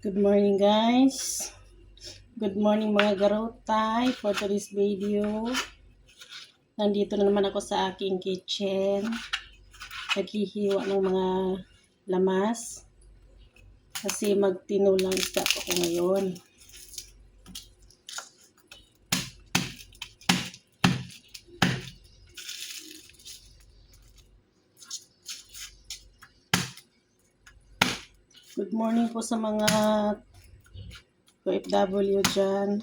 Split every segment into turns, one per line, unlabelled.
Good morning guys. Good morning mga garotay. For today's video, nandito na naman ako sa aking kitchen. Naghihiwa ng mga lamas. Kasi magtinulang isda ako ngayon. Good morning po sa mga OFW dyan.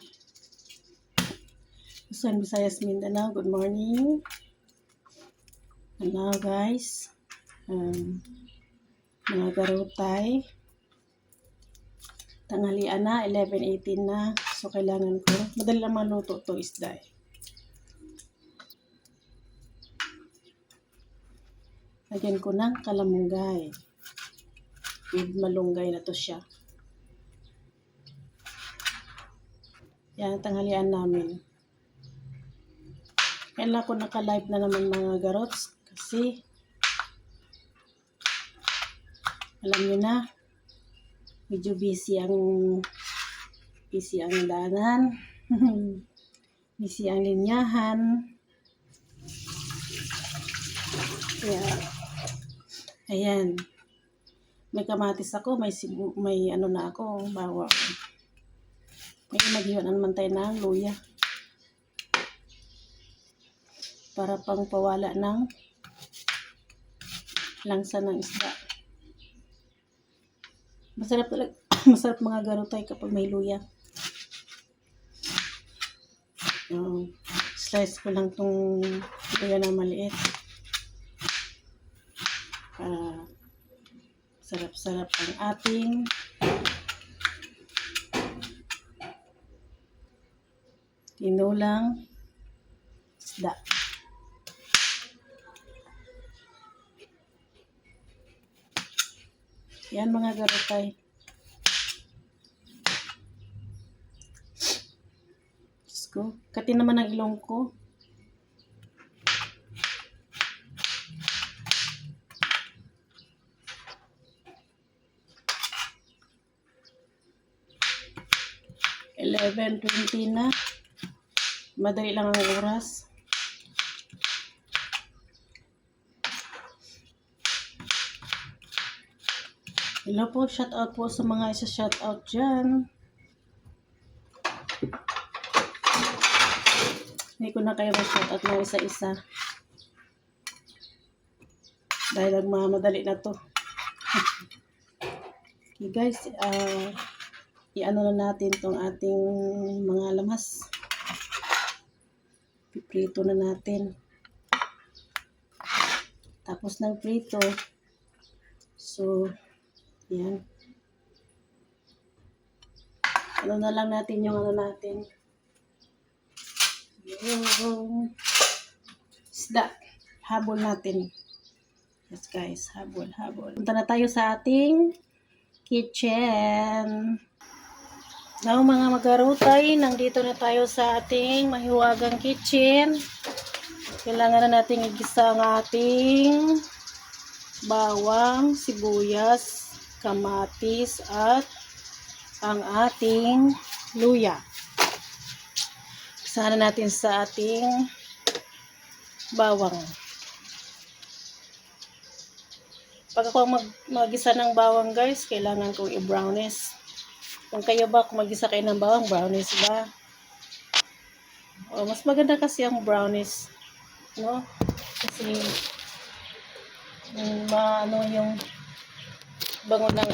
Luzon, Visayas, Mindanao. Good morning. Hello guys. Mga garotay. Tanghalian na, 11:18 na. So kailangan ko, madali lang maluto to isda eh. Lagyan ko ng kalamunggay. With malunggay na to siya. Yan, tanghalian namin. Kailan ko naka-live na naman mga garots kasi alam niyo na medyo busy ang daanan. Busy ang linyahan. Kaya ayan. May kamatis ako, may ano na ako, bawang. May maghiwa na naman tayo ng luya. Para pang pawala ng langsa ng isda. Masarap talaga, masarap mga garotay kapag may luya. Slice ko lang tong luya na maliit. Sarap-sarap ang ating tinulang isda. Yan mga garotay. Diyos ko, kati naman ang ilong ko. $11:20 na. Madali lang ang oras. Hello po, shout out po sa mga isa-shout out dyan. Hindi ko na kayo ma-shout out ng isa-isa. Dahil nagmamadali na to. Okay guys, i-ano na natin tong ating mga lamas. Piprito na natin. Tapos ng prito. So, yan. Ano na lang natin yung ano natin. Yung isda. Habol natin. Yes guys, habol. Punta na tayo sa ating kitchen. Now mga magarutay, nandito na tayo sa ating mahiwagang kitchen. Kailangan na natin igisa ang ating bawang, sibuyas, kamatis at ang ating luya. Isahan na natin sa ating bawang. Pag ako mag-isa ng bawang guys, kailangan kong i-brownish. Kung kayo ba, kung mag-isa kayo ng bawang, brownies ba? Mas maganda kasi ang brownies, no? Kasi, ano yung bango ng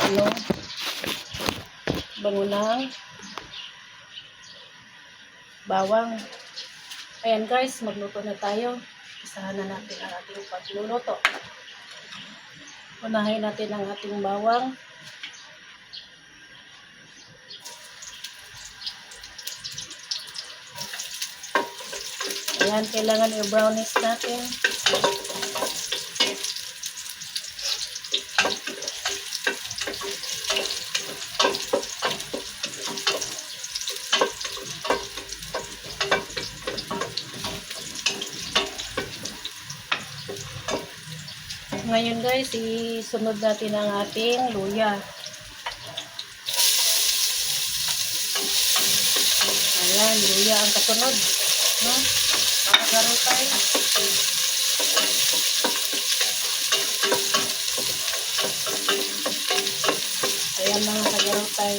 bawang. Ayan guys, magluto na tayo. Isahan na natin ang ating pagluluto. Unahin natin ang ating bawang. Ayan, kailangan i-brownish natin. Ngayon guys, isunod natin ang ating luya. Ayan, luya ang kasunod. No? Mga garutay. Ayan mga kagarutay.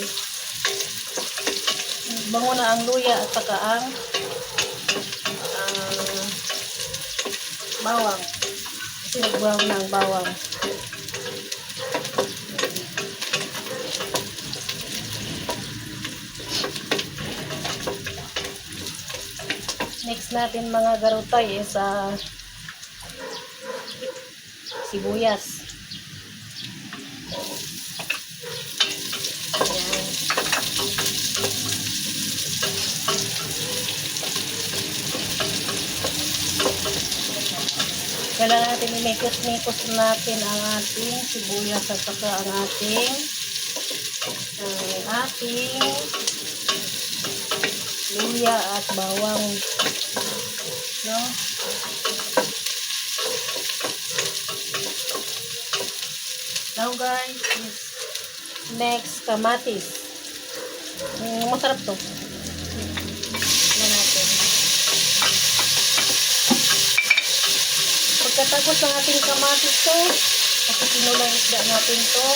Bango na ang luya at saka ang bawang. Kasi nagbaw na ang bawang. Next natin mga garutay is sibuyas. Ayan. Kailangan natin imikos-mikos natin ang ating sibuyas at saka ang ating luya at bawang. No? Now guys, is next kamatis. Masarap to. Tignan natin. Pagkatapos ng ating kamatis to, kasi sinulang isda natin to,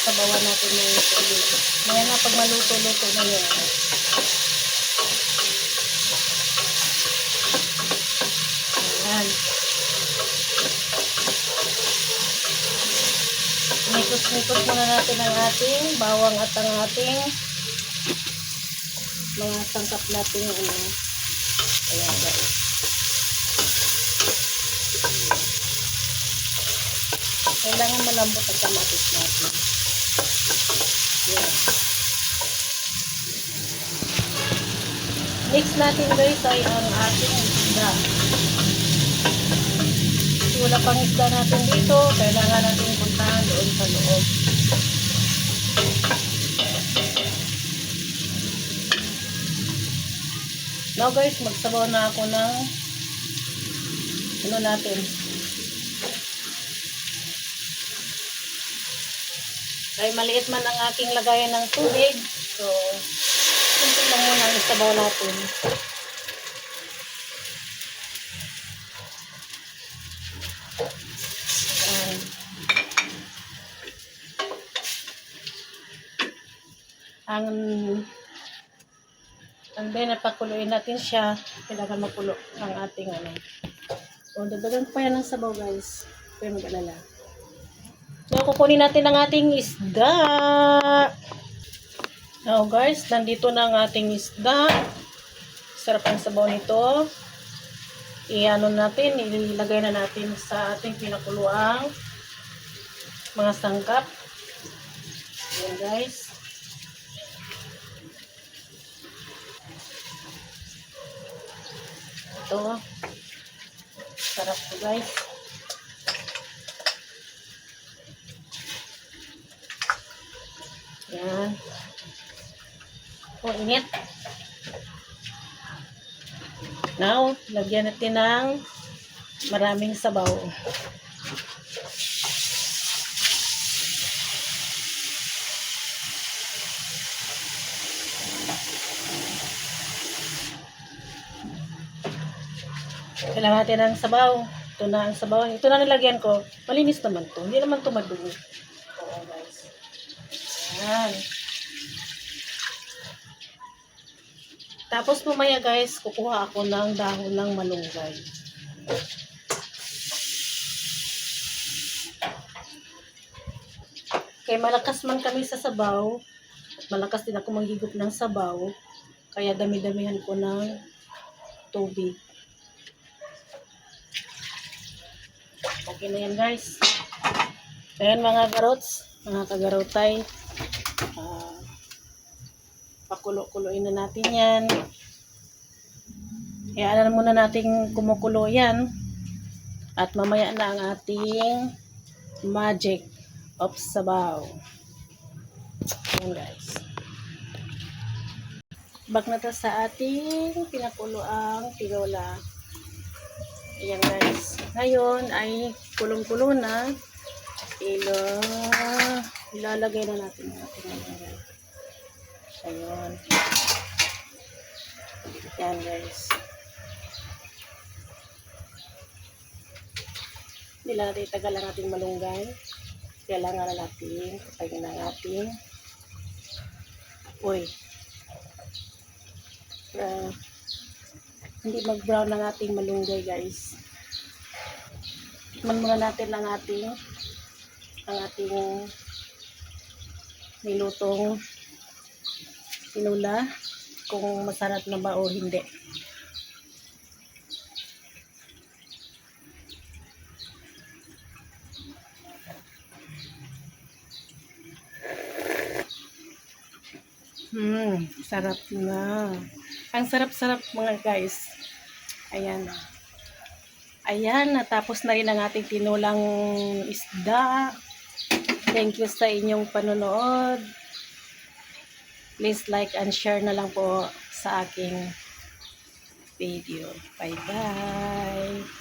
sabawan natin ng tubig. Maya na pag maluto-luto na yan. Ayan. Mikos-mikos muna natin ang ating bawang at ang ating mga sangkap natin. Ayan guys. Kailangan malambot ang kamatis natin. Ayan. Next natin guys ay ang ating isda. Kasi wala pang isda natin dito, kailangan natin puntahan doon sa loob. Now guys, magsabaw na ako ng natin. Ay maliit man ang aking lagayan ng tubig, so simple lang muna ang isabaw natin. And then napakuluin natin siya. Kailangan makulo ang ating O, dadagan pa yan ng sabaw guys. Kaya mag-alala. So, kukunin natin ang ating isda. Now guys, nandito na ang ating isda. Sarap ang sabaw nito. Natin, ilagay na natin sa ating pinakuluang mga sangkap. Ayan guys. Ito. Sarap to guys. Ayan. Oh, init. Now, lagyan natin ng maraming sabaw. Kailangan natin ng sabaw. Ito na ang sabaw. Ito na nilagyan ko. Malinis naman to. Hindi naman to madumi. Oo guys. Ayan. Tapos mamaya guys, kukuha ako ng dahon ng malunggay. Kaya malakas man kami sa sabaw, malakas din ako manghigop ng sabaw, kaya dami-damihan ko ng tubig. Okay na yan guys. Ayan mga garots, mga kagarotay. Pakulo-kuloin na natin yan. Ayan muna natin kumukulo yan. At mamaya na ang ating magic of sabaw. Ayan guys. Bak na to sa ating pinakuloang tinola. Ayan guys. Ngayon ay kulong-kulo na. Ilalagay na natin ang ating malunggay. Ayun. Yan guys. Hindi lang natin itagal ang ating malunggay. Kailangan na natin patayin ang ating hindi mag-brown ang ating malunggay guys. Tikman muna natin ang ating nilutong tinula kung masarap na ba o hindi. Sarap na. Ang sarap-sarap mga guys. Ayan. Ayan, natapos na rin ang ating tinulang isda. Thank you sa inyong panonood. Please like and share na lang po sa aking video. Bye-bye.